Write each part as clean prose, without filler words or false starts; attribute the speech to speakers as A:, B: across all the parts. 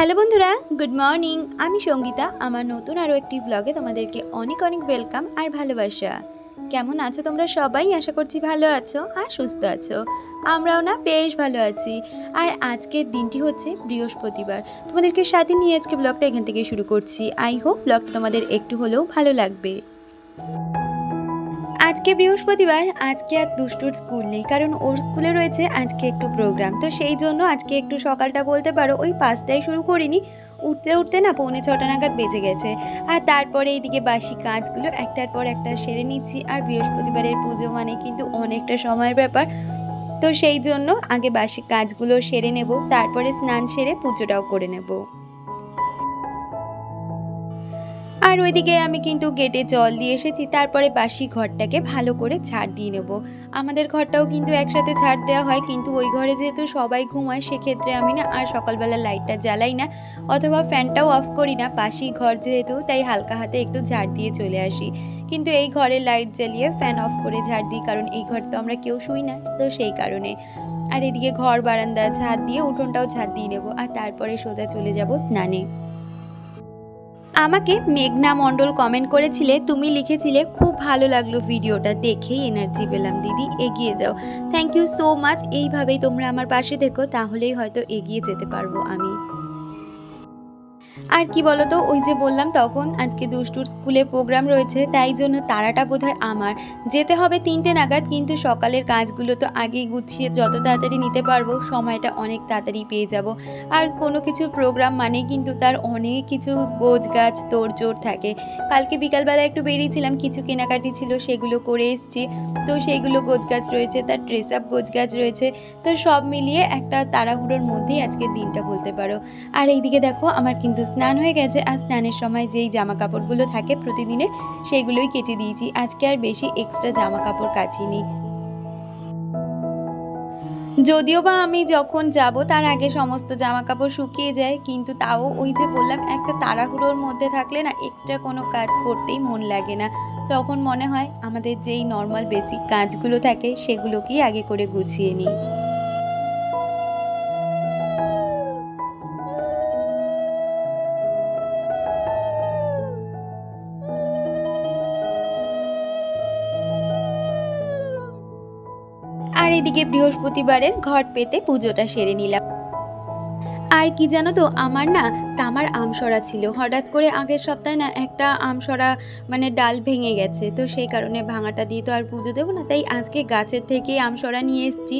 A: Hello বন্ধুরা, good morning. আমি সঙ্গীতা। আমার নতুন আরও একটি ব্লগে তোমাদেরকে অনেক অনেক ওয়েলকাম আর ভালোবাসা। কেমন আছো তোমরা সবাই? আশা করছি ভালো আছো আর সুস্থ আছো। আমরাও না বেশ ভালো আছি। আর আজকের দিনটি হচ্ছে বৃহস্পতিবার। তোমাদেরকে সাথে নিয়ে আজকে ব্লগটা এখান থেকে শুরু করছি। আই হোপ ব্লগটা তোমাদের একটু হলেও ভালো লাগবে। আজকে বৃহস্পতিবার, আজকে আর দুষ্টুর স্কুল নেই, কারণ ওর স্কুলে রয়েছে আজকে একটু প্রোগ্রাম। তো সেই জন্য আজকে একটু সকালটা বলতে পারো ওই 5টায় শুরু করিনি, উঠতে উঠতে না 5:45 নাগাদ বেজে গেছে। আর তারপরে এইদিকে বাসি কাজগুলো একটার পর একটা সেরে নিচ্ছি। আর বৃহস্পতিবারের পুজো মানে কিন্তু অনেকটা সময়ের ব্যাপার। তো সেই জন্য আগে বাসি কাজগুলো সেরে নেব, তারপরে স্নান সেরে পুজোটাও করে নেব। আর ওইদিকে আমি কিন্তু গেটে জল দিয়ে এসেছি, তারপরে বাসি ঘরটাকে ভালো করে ঝাড় দিয়ে নেব। আমাদের ঘরটাও কিন্তু একসাথে ঝাড় দেওয়া হয়, কিন্তু ওই ঘরে যেহেতু সবাই ঘুমায় সেক্ষেত্রে আমি না আর সকালবেলা লাইটটা জ্বালাই না, অথবা ফ্যানটাও অফ করি না। বাসি ঘর যেহেতু, তাই হালকা হাতে একটু ঝাড় দিয়ে চলে আসি। কিন্তু এই ঘরে লাইট জ্বালিয়ে ফ্যান অফ করে ঝাড় দিই, কারণ এই ঘর তো আমরা কেউ শুই না, তো সেই কারণে। আর এদিকে ঘর বারান্দা ঝাড় দিয়ে উঠোনটাও ঝাড় দিয়ে নেবো, আর তারপরে সোজা চলে যাব স্নানে। আমাকে মেঘনা মণ্ডল কমেন্ট করেছিলে, তুমি লিখেছিলে খুব ভালো লাগলো ভিডিওটা, দেখেই এনার্জি পেলাম দিদি, এগিয়ে যাও। Thank you so much. এইভাবেই তোমরা আমার পাশে থেকো, তাহলেই হয়তো এগিয়ে যেতে পারবো আমি। আর কি বলতো, ওই যে বললাম তখন আজকে দুষ্টুর স্কুলে প্রোগ্রাম রয়েছে, তাই জন্য তাড়াটা বোধহয় আমার। যেতে হবে 3টে নাগাদ, কিন্তু সকালের কাজগুলো তো আগেই গুছিয়ে যত তাড়াতাড়ি নিতে পারবো সময়টা অনেক তাড়াতাড়ি পেয়ে যাব। আর কোনো কিছু প্রোগ্রাম মানে কিন্তু তার অনেক কিছু গোছগাছ তোড়জোড় থাকে। কালকে বিকালবেলা একটু বেরিয়েছিলাম, কিছু কেনাকাটি ছিল, সেগুলো করে এসেছি। তো সেইগুলো গোছগাছ রয়েছে, তার ড্রেস আপ গোছগাছ রয়েছে। তো সব মিলিয়ে একটা তাড়াহুড়োর মধ্যেই আজকের দিনটা বলতে পারো। আর এইদিকে দেখো আমার কিন্তু স্নান হয়ে গেছে। আর স্নানের সময় যেই জামা কাপড়গুলো থাকে প্রতিদিনের, সেগুলোই কেচে দিয়েছি। আজকে আর বেশি এক্সট্রা জামা কাপড় কাচিনি। যদিও বা আমি যখন যাব তার আগে সমস্ত জামা কাপড় শুকিয়ে যায়, কিন্তু তাও ওই যে বললাম একটা তাড়াহুড়োর মধ্যে থাকলে না এক্সট্রা কোনো কাজ করতেই মন লাগে না। তখন মনে হয় আমাদের যেই নর্মাল বেসিক কাজগুলো থাকে সেগুলোকেই আগে করে গুছিয়ে নিই। আর এদিকে বৃহস্পতিবারের ঘট পেতে পুজোটা সেরে নিলাম। আর কি জানো তো, আমার না তামার আমসরা ছিল, হঠাৎ করে আগের সপ্তাহে না একটা আমসরা মানে ডাল ভেঙে গেছে। তো সেই কারণে ভাঙাটা দিয়ে তো আর পুজো দেবো না, তাই আজকে গাছের থেকে আমসরা নিয়ে এসেছি।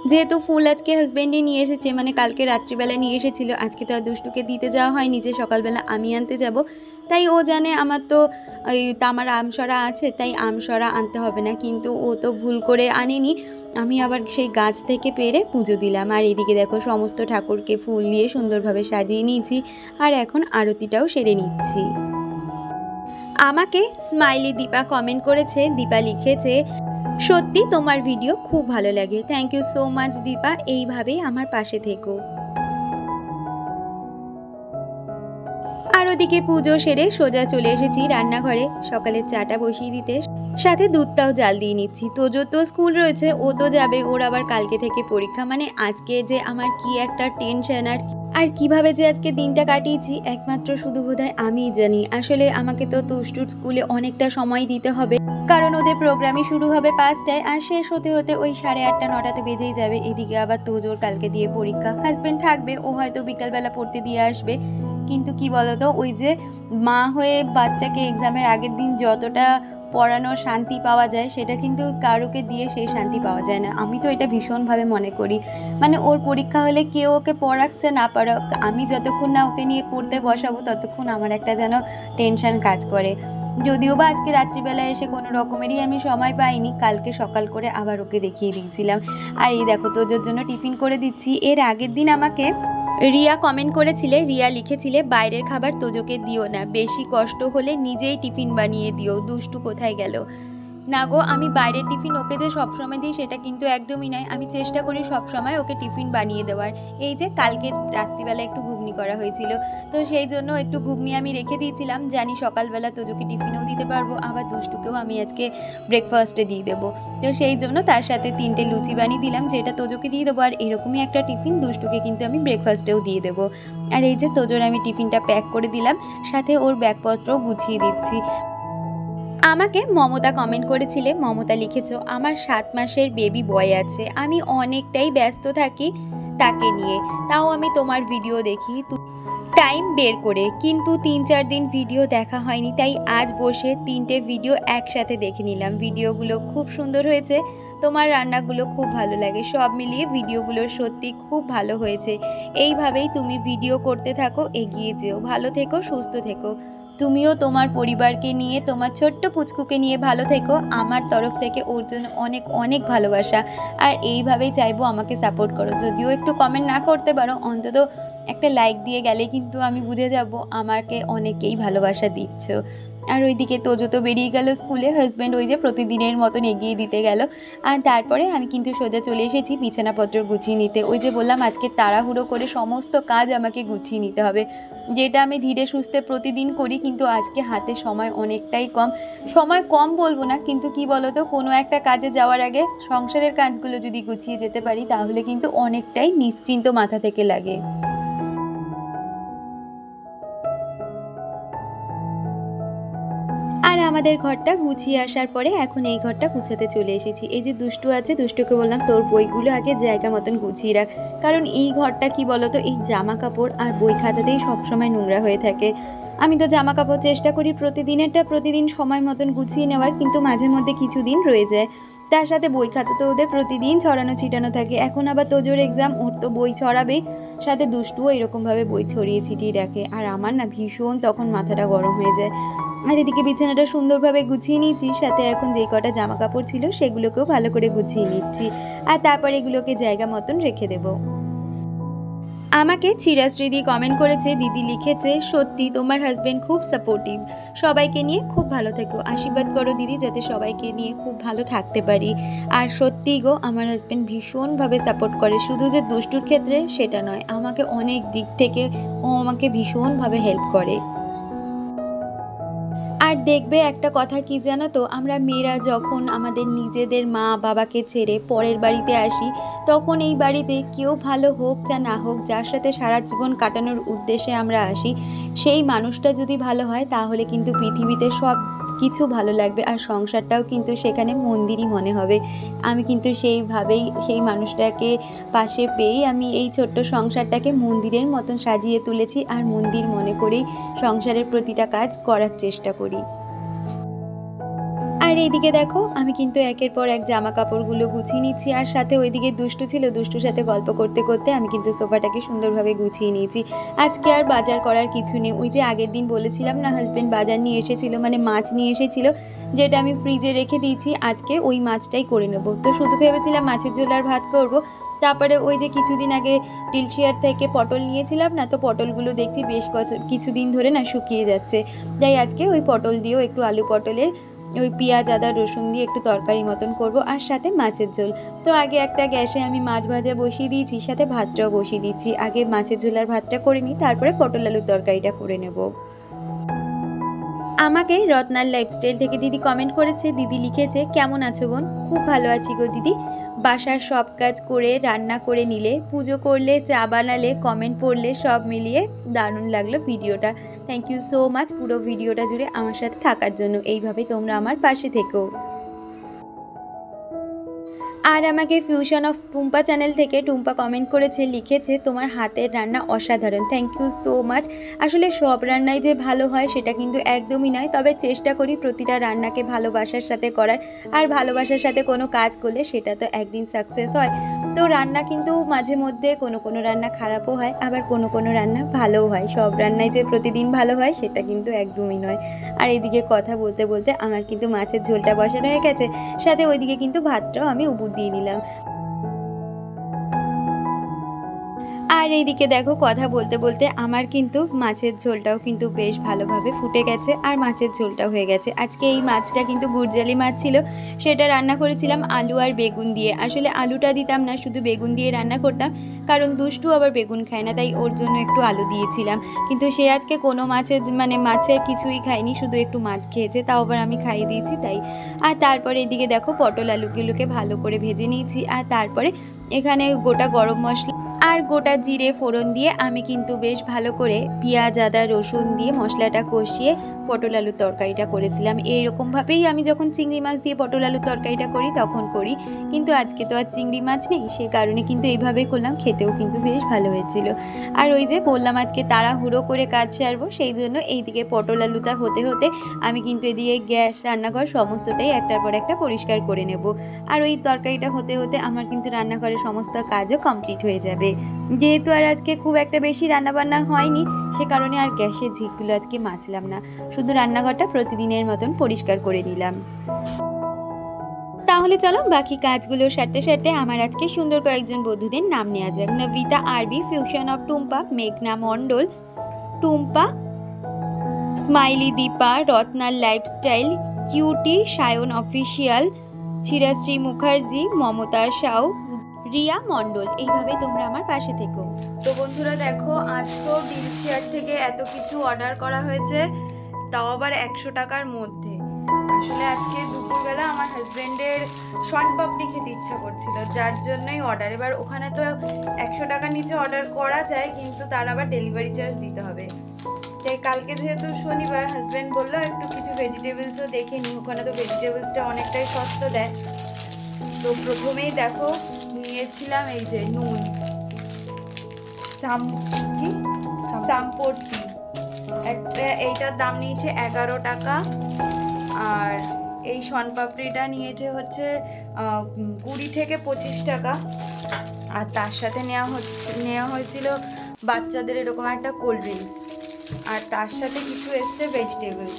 A: যেহেতু ফুল আজকে হাজব্যান্ডই নিয়ে এসেছে, মানে কালকে রাত্রিবেলা নিয়ে এসেছিলো, আজকে তো আর দুষ্টুকে দিতে যাওয়া হয়নি যে সকালবেলা আমি আনতে যাব। তাই ও জানে আমার তো ওই তামার আমসরা আছে, তাই আমসরা আনতে হবে না, কিন্তু ও তো ভুল করে আনেনি। আমি আবার সেই গাছ থেকে পেরে পুজো দিলাম। আর এদিকে দেখো সমস্ত ঠাকুরকে ফুল দিয়ে সুন্দরভাবে সাজিয়ে নিয়েছি, আর এখন আরতিটাও সেরে নিচ্ছি। আমাকে স্মাইলি দীপা কমেন্ট করেছে, দীপা লিখেছে, সত্যি তোমার ভিডিও খুব ভালো লাগে। Thank you so much Dipa, এইভাবেই আমার পাশে থেকো। আর ওদিকে পুজো সেরে সোজা চলে এসেছি রান্নাঘরে সকালের চাটা বসিয়ে দিতে, সাথে দুধটাও জাল দিয়ে নিচ্ছি। তোজোর তো স্কুল রয়েছে, ও তো যাবে, ওর আবার কালকে থেকে পরীক্ষা। মানে আজকে যে আমার কি একটা টেনশন, আর কিভাবে যে আজকে দিনটা কাটিয়েছি একমাত্র শুধু বোধহয় আমিই জানি। আসলে আমাকে তো দুষ্টুর স্কুলে অনেকটা সময় দিতে হবে, কারণ ওদের প্রোগ্রামই শুরু হবে 5টায়, আর শেষ হতে হতে ওই 8:30 9টাতে বেজেই যাবে। এদিকে আবার তোজোর কালকে দিয়ে পরীক্ষা, হাজবেন্ড থাকবে, ও হয়তো বিকালবেলা পড়তে দিয়ে আসবে। কিন্তু কি বলতো, ওই যে মা হয়ে বাচ্চাকে এক্সামের আগের দিন যতটা পড়ানোর শান্তি পাওয়া যায়, সেটা কিন্তু কারোকে দিয়ে সেই শান্তি পাওয়া যায় না। আমি তো এটা ভীষণভাবে মনে করি। মানে ওর পরীক্ষা হলে কেউ ওকে পড়াচ্ছে না পড়াক, আমি যতক্ষণ না ওকে নিয়ে পড়তে বসাবো ততক্ষণ আমার একটা যেন টেনশন কাজ করে। যদিও বা আজকে রাত্রিবেলা এসে কোনো রকমেরই আমি সময় পাইনি, কালকে সকাল করে আবার ওকে দেখিয়ে দিয়েছিলাম। আর এই দেখো তোজোর জন্য টিফিন করে দিচ্ছি। এর আগের দিন আমাকে রিয়া কমেন্ট করেছিলে, রিয়া লিখেছিলে বাইরের খাবার তোজোকে দিও না, বেশি কষ্ট হলে নিজেই টিফিন বানিয়ে দিও, দুষ্টু কোথায় গেল। না গো, আমি বাইরের টিফিন ওকে যে সবসময় দিই সেটা কিন্তু একদমই নয়। আমি চেষ্টা করি সবসময় ওকে টিফিন বানিয়ে দেওয়ার। এই যে কালকে রাত্রিবেলা একটু ঘুগনি করা হয়েছিল, তো সেই জন্য একটু ঘুগনি আমি রেখে দিয়েছিলাম, জানি সকালবেলা তোজোকে টিফিনেও দিতে পারবো, আবার দুষ্টুকেও আমি আজকে ব্রেকফাস্টে দিয়ে দেবো। তো সেই জন্য তার সাথে 3টে লুচি বানিয়ে দিলাম, যেটা তোজোকে দিয়ে দেবো, আর এরকমই একটা টিফিন দুষ্টুকে কিন্তু আমি ব্রেকফাস্টেও দিয়ে দেবো। আর এই যে তোজোর আমি টিফিনটা প্যাক করে দিলাম, সাথে ওর ব্যাগপত্রও গুছিয়ে দিচ্ছি। আমাকে মমতা কমেন্ট করেছিলে, মমতা লিখেছো আমার 7 মাসের বেবি বয় আছে, আমি অনেকটাই ব্যস্ত থাকি তাকে নিয়ে, তাও আমি তোমার ভিডিও দেখি টাইম বের করে, কিন্তু 3-4 দিন ভিডিও দেখা হয়নি, তাই আজ বসে 3টে ভিডিও একসাথে দেখে নিলাম। ভিডিওগুলো খুব সুন্দর হয়েছে, তোমার রান্নাগুলো খুব ভালো লাগে, সব মিলিয়ে ভিডিওগুলো সত্যি খুব ভালো হয়েছে। এইভাবেই তুমি ভিডিও করতে থাকো, এগিয়ে যেও, ভালো থেকো, সুস্থ থেকো। তুমিও তোমার পরিবারকে নিয়ে, তোমার ছোট্ট পুচকুকে নিয়ে ভালো থেকো। আমার তরফ থেকে ওর জন্য অনেক অনেক ভালোবাসা, আর এইভাবেই চাইবো আমাকে সাপোর্ট করো। যদিও একটু কমেন্ট না করতে পারো, অন্তত একটা লাইক দিয়ে গেলে কিন্তু আমি বুঝে যাব আমাকে অনেকেই ভালোবাসা দিচ্ছ। আর ওইদিকে তোজো তো বেরিয়ে গেল স্কুলে, হাজব্যান্ড ওই যে প্রতিদিনের মতন এগিয়ে দিতে গেল। আর তারপরে আমি কিন্তু সোজা চলে এসেছি বিছানাপত্র গুছিয়ে নিতে। ওই যে বললাম আজকে তাড়াহুড়ো করে সমস্ত কাজ আমাকে গুছিয়ে নিতে হবে, যেটা আমি ধীরে সুস্থে প্রতিদিন করি, কিন্তু আজকে হাতে সময় অনেকটাই কম। সময় কম বলবো না, কিন্তু কি বলতো, কোনো একটা কাজে যাওয়ার আগে সংসারের কাজগুলো যদি গুছিয়ে যেতে পারি তাহলে কিন্তু অনেকটাই নিশ্চিন্ত মাথা থেকে লাগে। আর আমাদের ঘরটা গুছিয়ে আসার পরে এখন এই ঘরটা গুছাতে চলে এসেছি। এই যে দুষ্টু আছে, দুষ্টুকে বললাম তোর বইগুলো আগে জায়গা মতন গুছিয়ে রাখ, কারণ এই ঘরটা কি বলতো, এই জামা কাপড় আর বই খাতাতেই সবসময় নোংরা হয়ে থাকে। আমি তো জামা কাপড় চেষ্টা করি প্রতিদিনেরটা প্রতিদিন সময় মতন গুছিয়ে নেওয়ার, কিন্তু মাঝে মধ্যে কিছু দিন রয়ে যায়। তার সাথে বই খাতা তো ওদের প্রতিদিন ছড়ানো ছিটানো থাকে। এখন আবার তোজোর এক্সাম, ওর তো বই ছড়াবেই, সাথে দুষ্টুও এরকমভাবে বই ছড়িয়ে ছিটিয়ে রাখে, আর আমার না ভীষণ তখন মাথাটা গরম হয়ে যায়। আর এদিকে বিছানাটা সুন্দরভাবে গুছিয়ে নিয়েছি, সাথে এখন যেই কটা জামা কাপড় ছিল সেগুলোকেও ভালো করে গুছিয়ে নিচ্ছি, আর তারপর এগুলোকে জায়গা মতন রেখে দেবো। আমাকে চিরাশ্রীদি কমেন্ট করেছে, দিদি লিখেছে সত্যি তোমার হাজবেন্ড খুব সাপোর্টিভ, সবাইকে নিয়ে খুব ভালো থেকো, আশীর্বাদ করো দিদি যাতে সবাইকে নিয়ে খুব ভালো থাকতে পারি। আর সত্যি গো, আমার হাজবেন্ড ভীষণভাবে সাপোর্ট করে, শুধু যে দুষ্টুর ক্ষেত্রে সেটা নয়, আমাকে অনেক দিক থেকে ও আমাকে ভীষণভাবে হেল্প করে। আর দেখবে একটা কথা কি জানো তো, আমরা মেয়েরা যখন আমাদের নিজেদের মা বাবাকে ছেড়ে পরের বাড়িতে আসি, তখন এই বাড়িতে কেউ ভালো হোক যা না হোক, যার সাথে সারা জীবন কাটানোর উদ্দেশ্যে আমরা আসি, সেই মানুষটা যদি ভালো হয় তাহলে কিন্তু পৃথিবীতে সব কিছু ভালো লাগবে, আর সংসারটাও কিন্তু সেখানে মন্দিরই মনে হবে। আমি কিন্তু সেইভাবেই সেই মানুষটাকে পাশে পেয়েই আমি এই ছোট্ট সংসারটাকে মন্দিরের মতন সাজিয়ে তুলেছি, আর মন্দির মনে করেই সংসারের প্রতিটা কাজ করার চেষ্টা করি। আর এইদিকে দেখো, আমি কিন্তু একের পর এক জামা কাপড়গুলো গুছিয়ে নিচ্ছি, আর সাথে ওইদিকে দুষ্টু ছিল, দুষ্টুর সাথে গল্প করতে করতে আমি কিন্তু সোফাটাকে সুন্দরভাবে গুছিয়ে নিয়েছি। আজকে আর বাজার করার কিছু নেই, ওই যে আগের দিন বলেছিলাম না হাজব্যান্ড বাজার নিয়ে এসেছিল, মানে মাছ নিয়ে এসেছিল, যেটা আমি ফ্রিজে রেখে দিয়েছি, আজকে ওই মাছটাই করে নেবো। তো শুধু ভেবেছিলাম মাছের ঝোল আর ভাত করবো, তারপরে ওই যে কিছুদিন আগে টিলশিয়ার থেকে পটল নিয়েছিলাম না, তো পটলগুলো দেখছি বেশ কিছুদিন ধরে না শুকিয়ে যাচ্ছে, তাই আজকে ওই পটল দিয়েও একটু আলু পটলের ওই পেঁয়াজ আদা রসুন দিয়ে একটু তরকারি মতন করব, আর সাথে মাছের ঝোল। তো আগে একটা গ্যাসে আমি মাছ ভাজা বসিয়ে দিয়েছি, সাথে ভাতটাও বসিয়ে দিচ্ছি। আগে মাছের ঝোল আর ভাতটা করে নিই, তারপরে পটল আলুর তরকারিটা করে নেব। আমাকে রত্নার লাইফস্টাইল থেকে দিদি কমেন্ট করেছে, দিদি লিখেছে কেমন আছো বোন, খুব ভালো আছি গো দিদি, বাসার সব কাজ করে রান্না করে নিলে, পুজো করলে, চা বানালে, কমেন্ট পড়লে, সব মিলিয়ে দারুণ লাগলো ভিডিওটা। থ্যাংক ইউ সো মাচ পুরো ভিডিওটা জুড়ে আমার সাথে থাকার জন্য, এইভাবে তোমরা আমার পাশে থেকো। আর আমাকে ফিউশন অফ টুম্পা চ্যানেল থেকে টুম্পা কমেন্ট করেছে, লিখেছে তোমার হাতের রান্না অসাধারণ, থ্যাংক ইউ সো মাচ। আসলে সব রান্নাই যে ভালো হয় সেটা কিন্তু একদমই নয়, তবে চেষ্টা করি প্রতিটা রান্নাকে ভালোবাসার সাথে করার, আর ভালোবাসার সাথে কোনো কাজ করলে সেটা তো একদিন সাকসেস হয়। তো রান্না কিন্তু মাঝে মধ্যে কোনো কোনো রান্না খারাপও হয়, আবার কোনো কোনো রান্না ভালোও হয়, সব রান্নাই যে প্রতিদিন ভালো হয় সেটা কিন্তু একদমই নয়। আর এদিকে কথা বলতে বলতে আমার কিন্তু মাছের ঝোলটা বসানো হয়ে গেছে, সাথে ওইদিকে কিন্তু ভাতটাও আমি উবুর দিয়ে নিলাম। আর এইদিকে দেখো কথা বলতে বলতে আমার কিন্তু মাছের ঝোলটাও কিন্তু বেশ ভালোভাবে ফুটে গেছে আর মাছের ঝোলটাও হয়ে গেছে। আজকে এই মাছটা কিন্তু গুড়জালি মাছ ছিল, সেটা রান্না করেছিলাম আলু আর বেগুন দিয়ে। আসলে আলুটা দিতাম না, শুধু বেগুন দিয়ে রান্না করতাম, কারণ দুষ্টু আবার বেগুন খায় না, তাই ওর জন্য একটু আলু দিয়েছিলাম। কিন্তু সে আজকে কোনো মাছের কিছুই খায়নি, শুধু একটু মাছ খেয়েছে, তাও আবার আমি খাইয়ে দিয়েছি তাই। আর তারপরে এদিকে দেখো পটল আলুগুলোকে ভালো করে ভেজে নিয়েছি। আর তারপরে এখানে গোটা গরম মশলা আর গোটা জিরে ফোড়ন দিয়ে আমি কিন্তু বেশ ভালো করে পেঁয়াজ আদা রসুন দিয়ে মশলাটা কষিয়ে পটল আলুর তরকারিটা করেছিলাম। এইরকমভাবেই আমি যখন চিংড়ি মাছ দিয়ে পটল আলুর তরকারিটা করি তখন করি, কিন্তু আজকে তো আর চিংড়ি মাছ নেই, সেই কারণে কিন্তু এইভাবেই করলাম, খেতেও কিন্তু বেশ ভালো হয়েছিল। আর ওই যে বললাম আজকে তাড়াহুড়ো করে কাজ সারবো, সেই জন্য এইদিকে পটল আলুটা হতে হতে আমি কিন্তু এদিকে গ্যাস রান্নাঘর সমস্তটাই একটার পর একটা পরিষ্কার করে নেব। আর ওই তরকারিটা হতে হতে আমার কিন্তু রান্নাঘরের সমস্ত কাজও কমপ্লিট হয়ে যাবে। যেহেতু আর আজকে খুব একটা বেশি রান্নাবান্না হয়নি, সে কারণে আর গ্যাসের ঝিকগুলো আজকে মাজলাম না, শুধু রান্নাঘরটা প্রতিদিনের মতন পরিষ্কার করে নিলাম। তাহলে চলো বাকি কাজগুলো সারতে সারতে আমার আজকে সুন্দর কয়েকজন বন্ধুদের নাম নেওয়া যাক। নবিতা আরবি, ফিউশন অফ টুম্পা, মেঘনা মণ্ডল, টুম্পা, স্মাইলি দীপা, রত্নার lifestyle, cutie, Sayan official, Chirashree Mukherjee, Mamata Shaw, Riya Mondal. এইভাবে তোমরা আমার পাশে থেকো। তো বন্ধুরা দেখো, আজ তো ডিল শেয়ার থেকে এত কিছু অর্ডার করা হয়েছে, তাও আবার 100 টাকার মধ্যে। আসলে আজকে দুপুরবেলা আমার হাজব্যান্ডের শনপাপড়ি খেতে ইচ্ছা করছিল, যার জন্যই অর্ডার। এবার ওখানে তো 100 টাকার নিচে অর্ডার করা যায়, কিন্তু তার আবার ডেলিভারি চার্জ দিতে হবে। তাই কালকে যেহেতু শনিবার, হাজব্যান্ড বললো একটু কিছু ভেজিটেবলসও দেখে নিই, ওখানে তো ভেজিটেবলসটা অনেকটাই সস্তা দেয়। তো প্রথমেই দেখো নিয়েছিলাম এই যে নুন, সাম্পটি একটা, এইটার দাম নিয়েছে 11 টাকা। আর এই শনপাপড়িটা নিয়েছে হচ্ছে 20 থেকে 25 টাকা। আর তার সাথে নেওয়া হয়েছিল বাচ্চাদের এরকম একটা কোল্ড ড্রিঙ্কস, আর তার সাথে কিছু এসছে ভেজিটেবলস।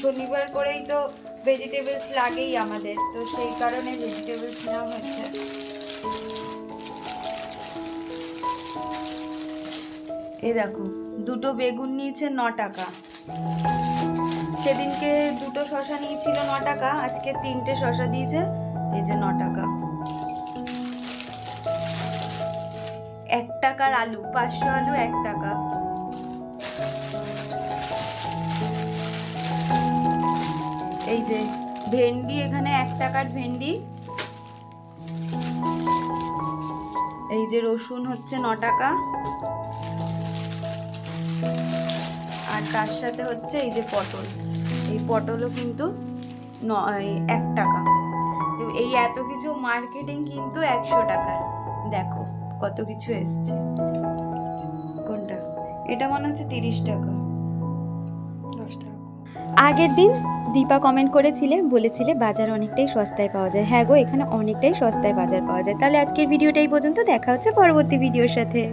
A: শনিবার করেই তো ভেজিটেবলস লাগেই আমাদের, তো সেই কারণে ভেজিটেবলস নেওয়া হচ্ছে। এই দেখো দুটো বেগুন নিয়েছে 9 টাকা। সেদিনকে দুটো শসা নিয়েছিল 9 টাকা, আজকে 3টে শসা দিয়েছে, এই যে 9 টাকা। 1 টাকার আলু, 500 আলু 1 টাকা। এই যে ভেন্ডি, এখানে 1 টাকার ভেন্ডি। এই যে রসুন হচ্ছে 9 টাকা। আর তার সাথে হচ্ছে এই যে পটল, এই পটলও কিন্তু 1 টাকা। এই এত কিছু মার্কেটিং কিন্তু 100 টাকার। দেখো কত কিছু এসছে। কোনটা? এটা মনে হচ্ছে 30 টাকা। 10 টাকা। আগের দিন দীপা কমেন্ট করেছিলে, বলেছিলে বাজার অনেকটাই সস্তায় পাওয়া যায়। হ্যাঁ গো, এখানে অনেকটাই সস্তায় বাজার পাওয়া যায়। তাহলে আজকের ভিডিওটা এই পর্যন্ত, দেখা হচ্ছে পরবর্তী ভিডিওর সাথে।